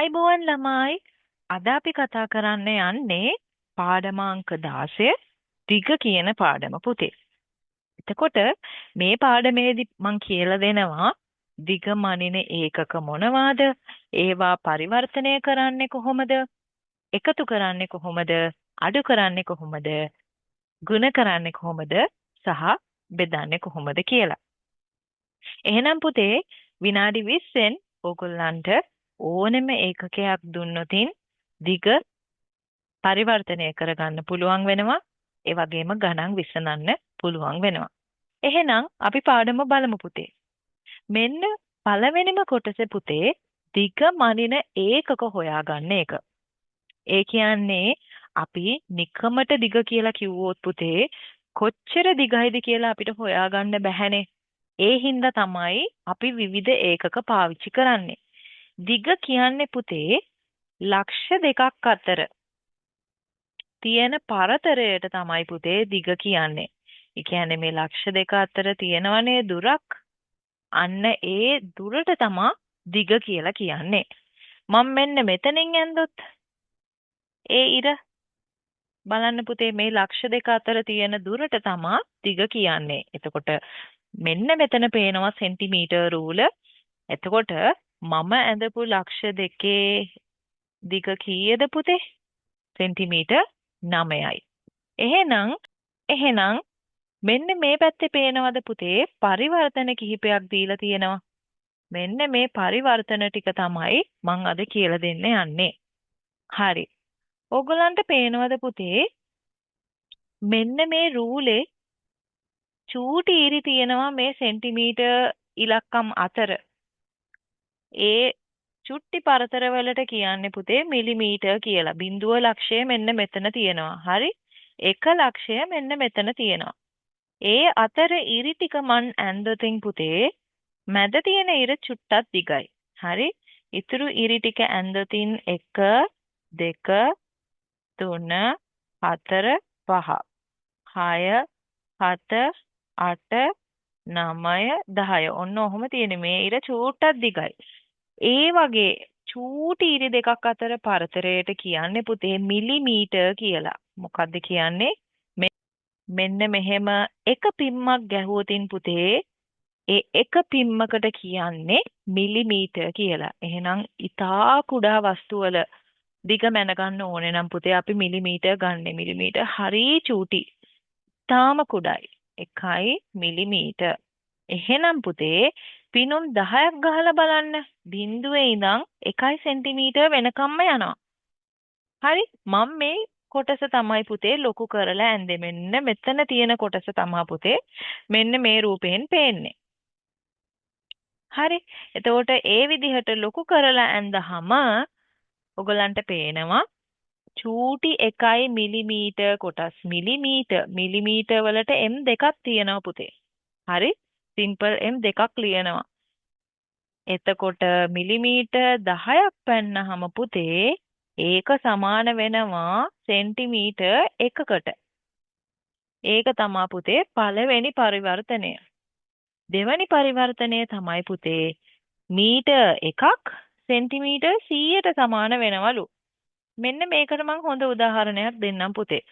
ආයිබෝවන් ළමයි අද අපි කතා කරන්න යන්නේ පාඩමාංක 16 දිග කියන පාඩම පුතේ. එතකොට මේ පාඩමේදී මම කියලා දෙනවා දිග මනින ඒකක මොනවාද? ඒවා පරිවර්තනය කරන්නේ කොහොමද? එකතු කරන්නේ කොහොමද? අඩු කරන්නේ කොහොමද? ගුණ කරන්නේ කොහොමද? සහ බෙදන්නේ කොහොමද කියලා. එහෙනම් පුතේ විනාඩි 20න් ඕගොල්ලන්ට ඕනෙම ඒකකයක් දුන්නොතින් දිග පරිවර්තනය කරගන්න පුළුවන් වෙනවා. ඒ වගේම ගණන් විසඳන්න පුළුවන් වෙනවා. එහෙනම් අපි පාඩම බලමු පුතේ. මෙන්න පළවෙනිම කොටසේ පුතේ දිග මනින ඒකක හොයාගන්න එක. ඒ කියන්නේ අපි නිකමට දිග කියලා කිව්වොත් පුතේ කොච්චර දිගයිද කියලා අපිට හොයාගන්න බැහැනේ. ඒ හින්දා තමයි අපි විවිධ ඒකක පාවිච්චි කරන්නේ. දිග කියන්නේ පුතේ ලක්ෂ දෙකක් අතර තියෙන පරතරයට තමයි පුතේ දිග කියන්නේ. ඒ කියන්නේ මේ ලක්ෂ දෙක අතර තියෙනවනේ දුරක්. අන්න ඒ දුරට තමයි දිග කියලා කියන්නේ. මම මෙන්න මෙතනින් ඇන්දොත් ඒ ඉර බලන්න පුතේ මේ ලක්ෂ දෙක අතර තියෙන දුරට තමයි දිග කියන්නේ. එතකොට මෙන්න මෙතන පේනවා සෙන්ටිමීටර් රූල. එතකොට මම ඇඳපු ලක්ෂ දෙකේ දිග කීයද පුතේ? සෙන්ටිමීටර් 9යි. එහෙනම් මෙන්න මේ පැත්තේ පේනවද පුතේ පරිවර්තන කිහිපයක් දීලා තියෙනවා. මෙන්න මේ පරිවර්තන ටික තමයි මම අද කියලා දෙන්න යන්නේ. හරි. ඕගොල්ලන්ට පේනවද පුතේ මෙන්න මේ රූලේ චූටි ඉරි තියෙනවා මේ සෙන්ටිමීටර් ඉලක්කම් අතර. ඒ චුට්ටි පරතර වලට කියන්නේ පුතේ මිලිමීටර් කියලා. බිඳුව ලක්ෂය මෙන්න මෙතන තියෙනවා. හරි? එක ලක්ෂය මෙන්න මෙතන තියෙනවා. ඒ අතර ඉරි ටික මන් ඇන්දොතින් පුතේ මැද තියෙන ඉර චුට්ටක් දිගයි. හරි? ඉතුරු ඉරි ටික ඇන්දොතින් 1 2 3 4 5 6 7 8 9 10 ඔන්න ඔහොම තියෙන මේ ඉර චූට්ටක් දිගයි. ඒ වගේ චූටි ඉරි දෙකක් අතර පරතරයට කියන්නේ පුතේ මිලිමීටර් කියලා. මොකද්ද කියන්නේ? මෙන්න මෙහෙම එක පිම්මක් ගැහුවොතින් පුතේ ඒ එක පිම්මකට කියන්නේ මිලිමීටර් කියලා. එහෙනම් ඊටා කුඩා වස්තු වල දිග මැන ගන්න ඕනේ නම් පුතේ අපි මිලිමීටර් ගන්න. මිලිමීටර් හරි චූටි. ඊටාම කුඩායි. 1 මිලිමීටර්. එහෙනම් පුතේ පිනුම් 10ක් ගහලා බලන්න. බිඳුවේ ඉඳන් 1 සෙන්ටිමීටර් වෙනකම්ම යනවා. හරි? මම මේ කොටස තමයි පුතේ ලොකු කරලා ඇඳෙ. මෙන්න මෙතන තියෙන කොටස තමයි පුතේ මෙන්න මේ රූපයෙන් පේන්නේ. හරි? එතකොට ඒ විදිහට ලොකු කරලා ඇඳහම ඔයගලන්ට පේනවා චූටි 1 මිලිමීටර් කොටස්. මිලිමීටර් වලට m දෙකක් තියෙනවා පුතේ. හරි? සිම්පල් m දෙකක් ලියනවා. එතකොට මිලිමීටර් 10ක් පෙන්නහම පුතේ ඒක සමාන වෙනවා සෙන්ටිමීටර් 1කට. ඒක තමයි පුතේ පළවෙනි පරිවර්තනය. දෙවෙනි පරිවර්තනය තමයි පුතේ මීටර් 1ක් සෙන්ටිමීටර් 100ට සමාන වෙනවලු. මෙන්න මේකට මම හොඳ උදාහරණයක් දෙන්නම් පුතේ.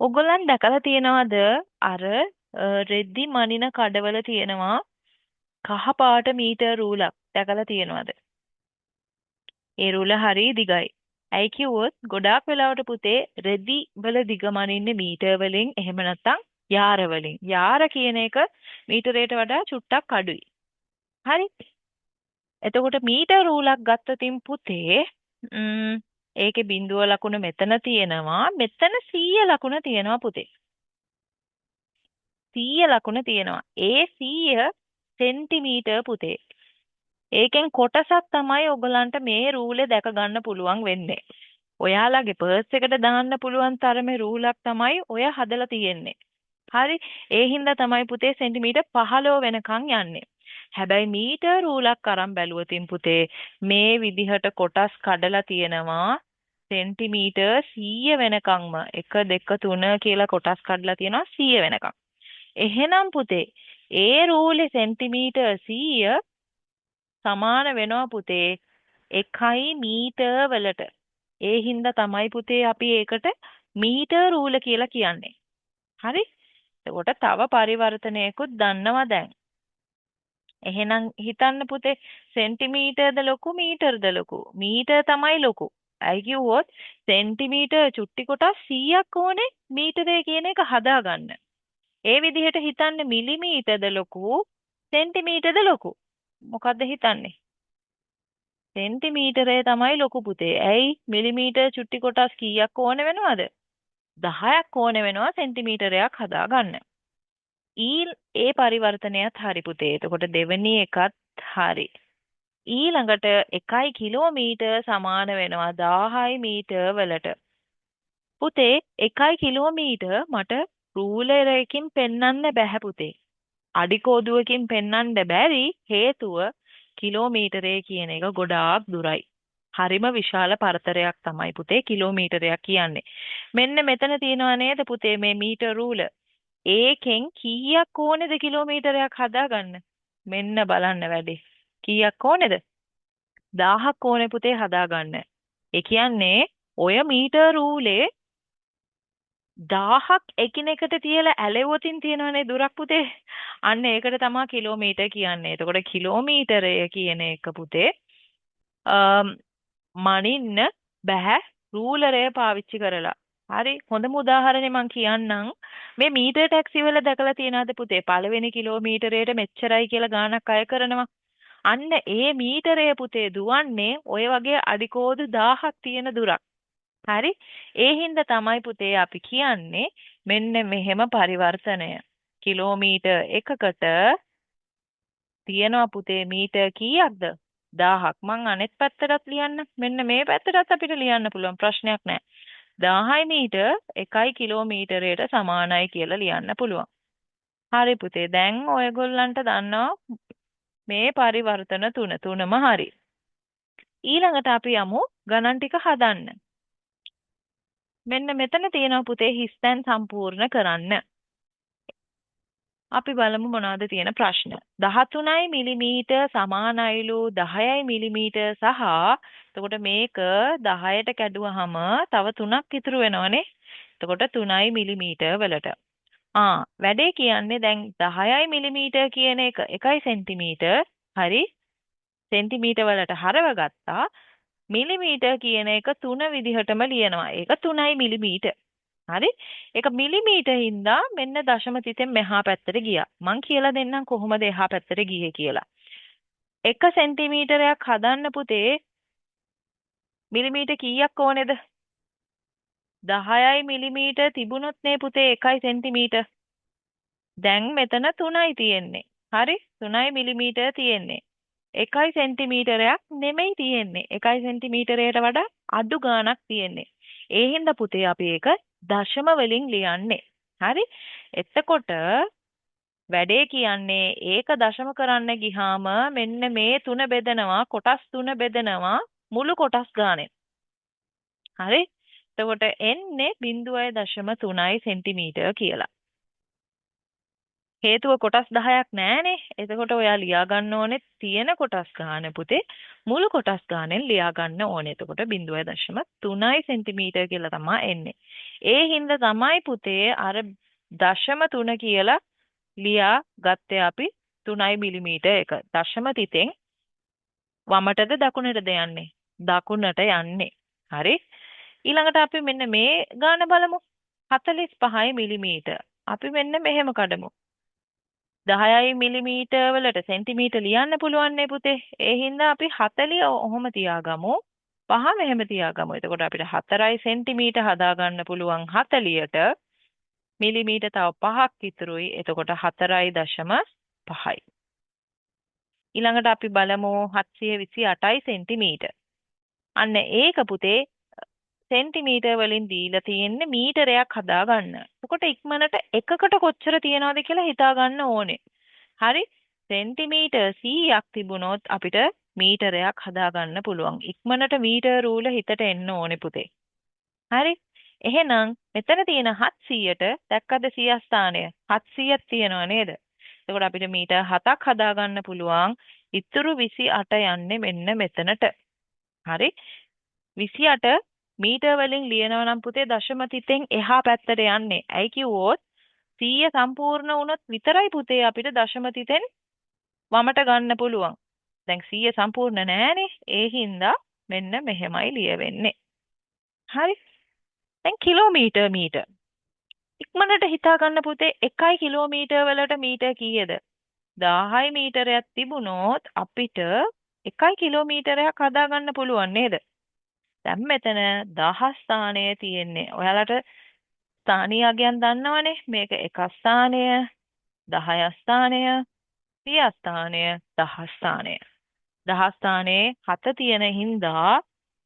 ඔයගොල්ලන් දැකලා තියෙනවද අර රෙද්දි මනින කඩවල තියෙනවා කහ පාට මීටර් රූලක් දැකලා තියෙනවද? ඒ රූල හරි දිගයි. ඇයි කිව්වොත් ගොඩාක් වෙලාවට පුතේ රෙදි වල දිග මනින්නේ මීටර් වලින් එහෙම නැත්නම් යාර වලින්. යාර කියන එක මීටරයට වඩා චුට්ටක් අඩුයි. හරි? එතකොට මීටර් රූලක් ගත්තොතින් පුතේ ඒකේ බිඳුව ලකුණ මෙතන තියෙනවා. මෙතන 100 ලකුණ තියෙනවා පුතේ. 100 ලකුණ තියෙනවා. ඒ 100 සෙන්ටිමීටර් පුතේ. ඒකෙන් කොටසක් තමයි ඔයගලන්ට මේ රූලේ දැක ගන්න පුළුවන් වෙන්නේ. ඔයාලගේ පර්ස් එකට දාන්න පුළුවන් තරමේ රූලක් තමයි ඔය හදලා තියෙන්නේ. හරි? ඒ හින්දා තමයි පුතේ සෙන්ටිමීටර් 15 වෙනකන් යන්නේ. හැබැයි මීටර් රූලක් අරන් බැලුවොතින් පුතේ මේ විදිහට කොටස් කඩලා තියෙනවා සෙන්ටිමීටර් 100 වෙනකන්ම 1 2 3 කියලා කොටස් කඩලා තියෙනවා 100 වෙනකන්. එහෙනම් පුතේ ඒ රූලේ සෙන්ටිමීටර් 100 සමාන වෙනවා පුතේ 1 මීටර් වලට. ඒ හින්දා තමයි පුතේ අපි ඒකට මීටර් රූල කියලා කියන්නේ. හරි? එතකොට තව පරිවර්තනයකුත් දන්නවා දැන්. එහෙනම් හිතන්න පුතේ සෙන්ටිමීටර්ද ලොකු මීටර්ද ලොකු? මීටර් තමයි ලොකු. ඇයි කිව්වොත් සෙන්ටිමීටර් චුට්ටි කොටස් 100ක් ඕනේ මීටරේ කියන එක හදාගන්න. ඒ විදිහට හිතන්න මිලිමීටර්ද ලොකු සෙන්ටිමීටර්ද ලොකු? මොකද්ද හිතන්නේ? සෙන්ටිමීටරේ තමයි ලොකු පුතේ. ඇයි මිලිමීටර් චුට්ටි කොටස් කීයක් ඕන වෙනවද? 10ක් ඕන වෙනවා සෙන්ටිමීටරයක් හදාගන්න. ඒ පරිවර්තනයත් හරි පුතේ. එතකොට දෙවෙනි එකත් හරි. ඊළඟට 1 කිලෝමීටර් සමාන වෙනවා 1000 මීටර් වලට. පුතේ 1 කිලෝමීටර් මට රූලරයකින් පෙන්වන්න බැහැ පුතේ. අඩිකෝදුවකින් පෙන්වන්න බැරි හේතුව කිලෝමීටරය කියන එක ගොඩාක් දුරයි. හරිම විශාල පරතරයක් තමයි පුතේ කිලෝමීටරයක් කියන්නේ. මෙන්න මෙතන තියෙනවා නේද පුතේ මේ මීටර් රූල. ඒකෙන් කීයක් ඕනේද කිලෝමීටරයක් හදාගන්න? මෙන්න බලන්න වැඩේ. කීයක් ඕනේද? 1000ක් ඕනේ පුතේ හදාගන්න. ඒ කියන්නේ ඔය මීටර් රූලේ 1000ක් එකිනෙකට තියලා ඇලෙවොතින් තියෙනවනේ දුරක් පුතේ. අන්න ඒකට තමයි කිලෝමීටර් කියන්නේ. එතකොට කිලෝමීටරය කියන එක පුතේ මනින්න බෑ රූලරය පාවිච්චි කරලා. හරි හොඳම උදාහරණේ මම කියන්නම්. මේ මීටර් ටැක්සි වල දැකලා තියෙනවද පුතේ? පළවෙනි කිලෝමීටරයට මෙච්චරයි කියලා ගාණක් අය කරනවා. අන්න ඒ මීටරය පුතේ දුවන්නේ ඔය වගේ අඩිකෝදු 1000ක් තියෙන දුරක්. හරි? ඒ හින්දා තමයි පුතේ අපි කියන්නේ මෙන්න මෙහෙම පරිවර්තනය. කිලෝමීටර් එකකට තියෙනවා පුතේ මීටර් කීයක්ද? 1000ක්. මං අනෙත් පැත්තටත් ලියන්න. මෙන්න මේ පැත්තටත් අපිට ලියන්න පුළුවන් ප්‍රශ්නයක් නැහැ. 1000 මීටර් 1 කිලෝමීටරයට සමානයි කියලා ලියන්න පුළුවන්. හරි පුතේ. දැන් ඔයගොල්ලන්ට දන්නවා මේ පරිවර්තන තුනම හරි. ඊළඟට අපි යමු ගණන් ටික හදන්න. මෙන්න මෙතන තියෙනවා පුතේ හිස්තැන් සම්පූර්ණ කරන්න. අපි බලමු මොනවද තියෙන ප්‍රශ්න. 13 මිලිමීටර් සමානයිලු 10 මිලිමීටර් සහ එතකොට මේක 10ට කැඩුවහම තව 3ක් ඉතුරු වෙනවනේ. එතකොට 3 මිලිමීටර් වලට. වැඩේ කියන්නේ දැන් 10 මිලිමීටර් කියන එක 1 සෙන්ටිමීටර්. හරි. සෙන්ටිමීටර් වලට හරව ගත්තා. මිලිමීටර් කියන එක 3 විදිහටම ලියනවා. ඒක 3 මිලිමීටර්. හරි? ඒක මිලිමීටර් හින්දා මෙන්න දශම තිතෙන් මෙහා පැත්තට ගියා. මං කියලා දෙන්නම් කොහොමද එහා පැත්තට ගියේ කියලා. 1 සෙන්ටිමීටරයක් හදන්න පුතේ මිලිමීටර් කීයක් ඕනේද? 10යි මිලිමීටර් තිබුණොත් නේ පුතේ 1 සෙන්ටිමීටර්. දැන් මෙතන 3යි තියෙන්නේ. හරි? 3යි මිලිමීටර් තියෙන්නේ. 1 සෙන්ටිමීටරයක් නෙමෙයි තියෙන්නේ. 1 සෙන්ටිමීටරයට වඩා අඩු ගාණක් තියෙන්නේ. ඒ හින්දා පුතේ අපි ඒක දශම වලින් ලියන්නේ. හරි? එතකොට වැඩේ කියන්නේ ඒක දශම කරන්න ගියාම මෙන්න මේ 3 බෙදනවා කොටස් 3 බෙදනවා මුළු කොටස් ගානෙන්. හරි? එතකොට එන්නේ 0.3 සෙන්ටිමීටර් කියලා. හේතුව කොටස් 10ක් නෑනේ. එතකොට ඔයා ලියා ගන්න ඕනේ තියෙන කොටස් ගාන පුතේ මුළු කොටස් ගානෙන් ලියා ගන්න ඕනේ. එතකොට 0.3 සෙන්ටිමීටර් කියලා තමයි එන්නේ. ඒ හින්දා තමයි පුතේ අර 0.3 කියලා ලියා ගත්තේ අපි 3 මිලිමීටර් එක. දශම තිතෙන් වමටද දකුණටද යන්නේ? දකුණට යන්නේ. හරි? ඊළඟට අපි මෙන්න මේ ගාන බලමු. 45 මිලිමීටර්. අපි මෙන්න මෙහෙම කඩමු. 10 මිලිමීටර් වලට සෙන්ටිමීටර් ලියන්න පුළුවන් නේ පුතේ. ඒ හින්දා අපි 40 ඔහොම තියාගමු. 5 මෙහෙම තියාගමු. එතකොට අපිට 4 සෙන්ටිමීටර් හදාගන්න පුළුවන් 40ට මිලිමීටර් තව 5ක් ඉතුරුයි. එතකොට 4.5යි. ඊළඟට අපි බලමු 728 සෙන්ටිමීටර්. අන්න ඒක පුතේ සෙන්ටිමීටර් වලින් දීලා තියෙන්නේ මීටරයක් හදාගන්න. එතකොට ඉක්මනට එකකට කොච්චර තියනවද කියලා හිතා ගන්න ඕනේ. හරි? සෙන්ටිමීටර් 100ක් තිබුණොත් අපිට මීටරයක් හදාගන්න පුළුවන්. ඉක්මනට මීටර් රූල හිතට එන්න ඕනේ පුතේ. හරි? එහෙනම් මෙතන තියෙන 700ට දැක්කද 100 ස්ථානය? 700ක් තියනව නේද? එතකොට අපිට මීටර් 7ක් හදාගන්න පුළුවන්. ඉතුරු 28 යන්නේ මෙන්න මෙතනට. හරි. 28 මීටර වලින් ලියනවා නම් පුතේ දශම තිතෙන් එහා පැත්තට යන්නේ. ඇයි කිව්වොත් 100 සම්පූර්ණ වුණොත් විතරයි පුතේ අපිට දශම තිතෙන් වමට ගන්න පුළුවන්. දැන් 100 සම්පූර්ණ නෑනේ. ඒ හින්දා මෙන්න මෙහෙමයි ලියවෙන්නේ. හරි. දැන් කිලෝමීටර් මීටර්. ඉක්මනට හිතා ගන්න පුතේ 1 කිලෝමීටර් වලට මීටර් කීයද? 1000 මීටරයක් තිබුණොත් අපිට 1 කිලෝමීටරයක් හදාගන්න පුළුවන් නේද? දැන් මෙතන 1000 ස්ථානය තියෙන්නේ. ඔයාලට ස්ථානීය අගයන් දන්නවනේ. මේක 1 ස්ථානය, 10 ස්ථානය, 100 ස්ථානය, 10 ස්ථානය. 10 ස්ථානයේ 7 තියෙන හින්දා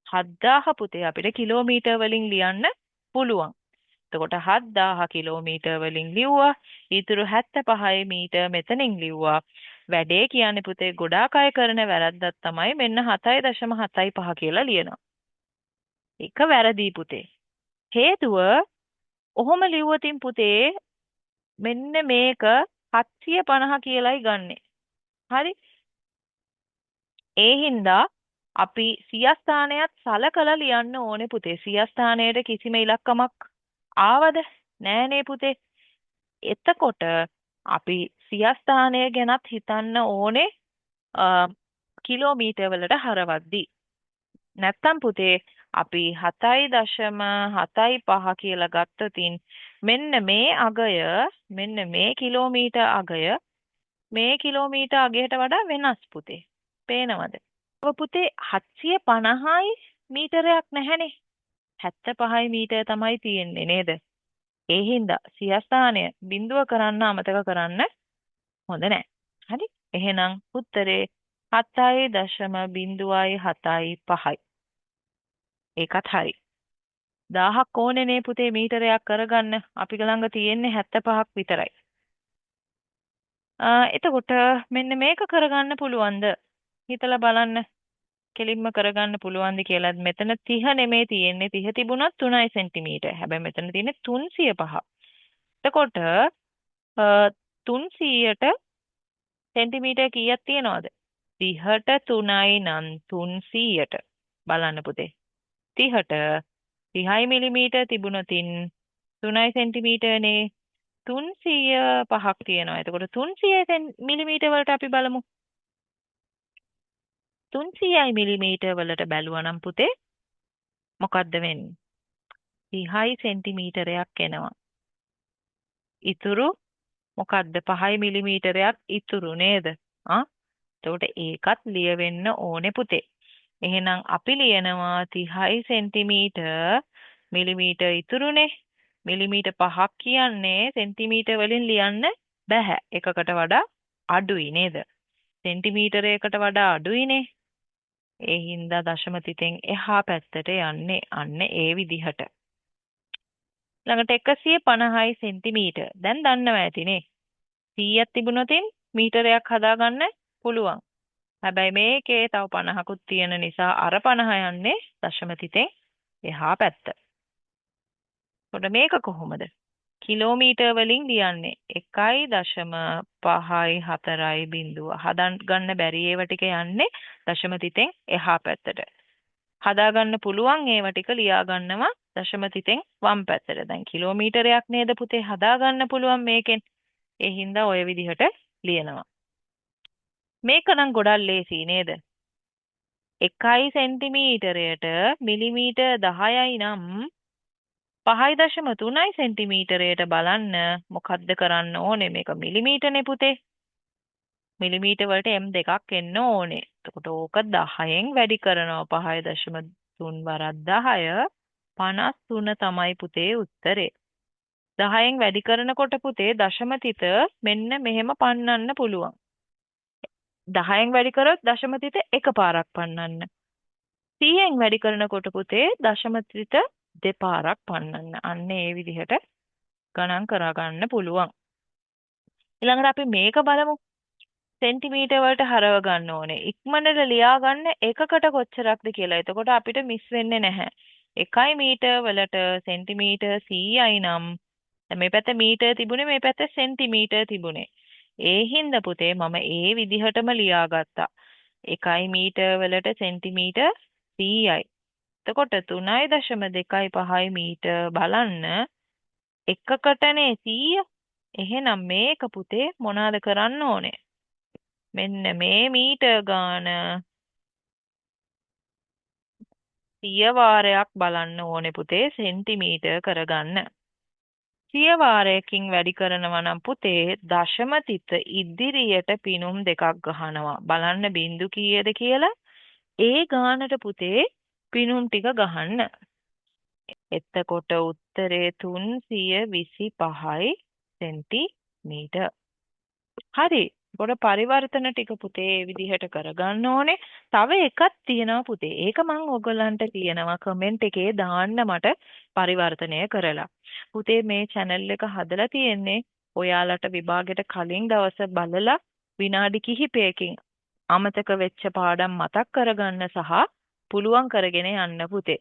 7000 පුතේ අපිට කිලෝමීටර් වලින් ලියන්න පුළුවන්. එතකොට 7000 කිලෝමීටර් වලින් ලිව්වා. ඊටු 75 මීටර් මෙතනින් ලිව්වා. වැඩේ කියන්නේ පුතේ ගොඩාක් අය කරන වැරද්දක් තමයි මෙන්න 7.75 කියලා ලියනවා. ඒක වැරදි පුතේ. හේතුව ඔහොම ලිව්වතින් පුතේ මෙන්න මේක 750 කියලායි ගන්නෙ. හරි? ඒ හින්දා අපි 100 ස්ථානයත් සලකලා ලියන්න ඕනේ පුතේ. 100 ස්ථානයට කිසිම ඉලක්කමක් ආවද? නෑනේ පුතේ. එතකොට අපි 100 ස්ථානය ගැනත් හිතන්න ඕනේ කිලෝමීටර් වලට හරවද්දී. නැත්තම් පුතේ අපි 7.75 කියලා ගත්තොතින් මෙන්න මේ අගය මෙන්න මේ කිලෝමීටර් අගය මේ කිලෝමීටර් අගයට වඩා වෙනස් පුතේ. පේනවද? ඔබ පුතේ 750යි මීටරයක් නැහැනේ. 75 මීටර තමයි තියෙන්නේ නේද? ඒ හින්දා 100 ස්ථානය බිඳුව කරන්න අමතක කරන්න හොඳ නැහැ. හරි? එහෙනම් උත්තරේ 7.075යි. ඒකත් හරි. 1000ක් ඕනේනේ පුතේ මීටරයක් කරගන්න. අපි ළඟ තියෙන්නේ 75ක් විතරයි. එතකොට මෙන්න මේක කරගන්න පුළුවන්ද? හිතලා බලන්න. කෙලින්ම කරගන්න පුළුවන්ද කියලා. මෙතන 30 නෙමේ තියෙන්නේ. 30 තිබුණත් 3 සෙන්ටිමීටර. හැබැයි මෙතන තියෙන්නේ 305. එතකොට 300ට සෙන්ටිමීටර කීයක් තියනවද? 30ට 3යි නම් 300ට. බලන්න පුතේ. 30ට 30 මිලිමීටර තිබුණොතින් 3 සෙන්ටිමීටරනේ 305ක් තියෙනවා. එතකොට 300 මිලිමීටර වලට අපි බලමු. 300 මිලිමීටර වලට බැලුවා නම් පුතේ මොකද්ද වෙන්නේ? 30 සෙන්ටිමීටරයක් එනවා. ඉතුරු මොකද්ද? 5 මිලිමීටරයක් ඉතුරු නේද? එතකොට ඒකත් ලියවෙන්න ඕනේ පුතේ. එහෙනම් අපි ලියනවා 30 සෙන්ටිමීටර මිලිමීටර ඉතුරුනේ. මිලිමීටර 5ක් කියන්නේ සෙන්ටිමීටර වලින් ලියන්න බෑ. එකකට වඩා අඩුයි නේද? සෙන්ටිමීටරයකට වඩා අඩුයිනේ. ඒ හින්දා දශම තිතෙන් එහා පැත්තට යන්නේ අන්න ඒ විදිහට. ළඟට 150යි සෙන්ටිමීටර. දැන් දන්නවා ඇතිනේ. 100ක් තිබුණොතින් මීටරයක් හදාගන්න පුළුවන්. හැබැයි මේකේ තව 50කුත් තියෙන නිසා අර 50 යන්නේ දශම තිතෙන් එහා පැත්ත. එතකොට මේක කොහොමද? කිලෝමීටර් වලින් ලියන්නේ 1.554 හදා ගන්න බැරි ඒවා ටික යන්නේ දශම තිතෙන් එහා පැත්තට. හදා ගන්න පුළුවන් ඒවා ටික ලියා ගන්නවා දශම තිතෙන් වම් පැත්තට. දැන් කිලෝමීටරයක් නේද පුතේ හදා ගන්න පුළුවන් මේකෙන්. ඒ හින්දා ඔය විදිහට ලියනවා. මේක නම් ගොඩක් ලේසි නේද? 1 සෙන්ටිමීටරයට මිලිමීටර 10යි නම් 5.3 සෙන්ටිමීටරයට බලන්න මොකද්ද කරන්න ඕනේ? මේක මිලිමීටරනේ පුතේ. මිලිමීටර වලට m2ක් එන්න ඕනේ. එතකොට ඕක 10න් වැඩි කරනවා. 5.3 වරක් 10 53 තමයි පුතේ උත්තරේ. 10න් වැඩි කරනකොට පුතේ දශම තිත මෙන්න මෙහෙම පන්නන්න පුළුවන්. 10න් වැඩි කරොත් දශම තිත එකපාරක් පන්නන්න. 100න් වැඩි කරනකොට පුතේ දශම තිත දෙපාරක් පන්නන්න. අන්න ඒ විදිහට ගණන් කරා ගන්න පුළුවන්. ඊළඟට අපි මේක බලමු. සෙන්ටිමීටර වලට හරව ගන්න ඕනේ. ඉක්මනට ලියා ගන්න එකකට කොච්චරක්ද කියලා. එතකොට අපිට මිස් වෙන්නේ නැහැ. 1 මීටර වලට සෙන්ටිමීටර 100යි නම් මේ පැත්ත මීටර තිබුණේ මේ පැත්ත සෙන්ටිමීටර තිබුණේ. ඒ හින්දා පුතේ මම ඒ විදිහටම ලියාගත්තා. 1 මීටර වලට සෙන්ටිමීටර 100යි. එතකොට 3.25 මීටර බලන්න එකකටනේ 100. එහෙනම් මේක පුතේ මොනවාද කරන්න ඕනේ? මෙන්න මේ මීටර ගාන 100 වාරයක් බලන්න ඕනේ පුතේ සෙන්ටිමීටර කරගන්න. 100 වාරයකින් වැඩි කරනවා නම් පුතේ දශම තිත ඉදිරියට පිනුම් දෙකක් ගහනවා. බලන්න බිංදු කීයද කියලා. ඒ ගානට පුතේ පිනුම් ටික ගහන්න. එතකොට උත්තරේ 325යි සෙන්ටිමීටර. හරි. පොඩ පරිවර්තන ටික පුතේ මේ විදිහට කරගන්න ඕනේ. තව එකක් තියෙනවා පුතේ. ඒක මම ඔයගලන්ට කියනවා කමෙන්ට් එකේ දාන්න මට පරිවර්තනය කරලා. පුතේ මේ channel එක හදලා තියෙන්නේ ඔයාලට විභාගෙට කලින් දවස බලලා විනාඩි කිහිපයකින් අමතක වෙච්ච පාඩම් මතක් කරගන්න සහ පුළුවන් කරගෙන යන්න පුතේ.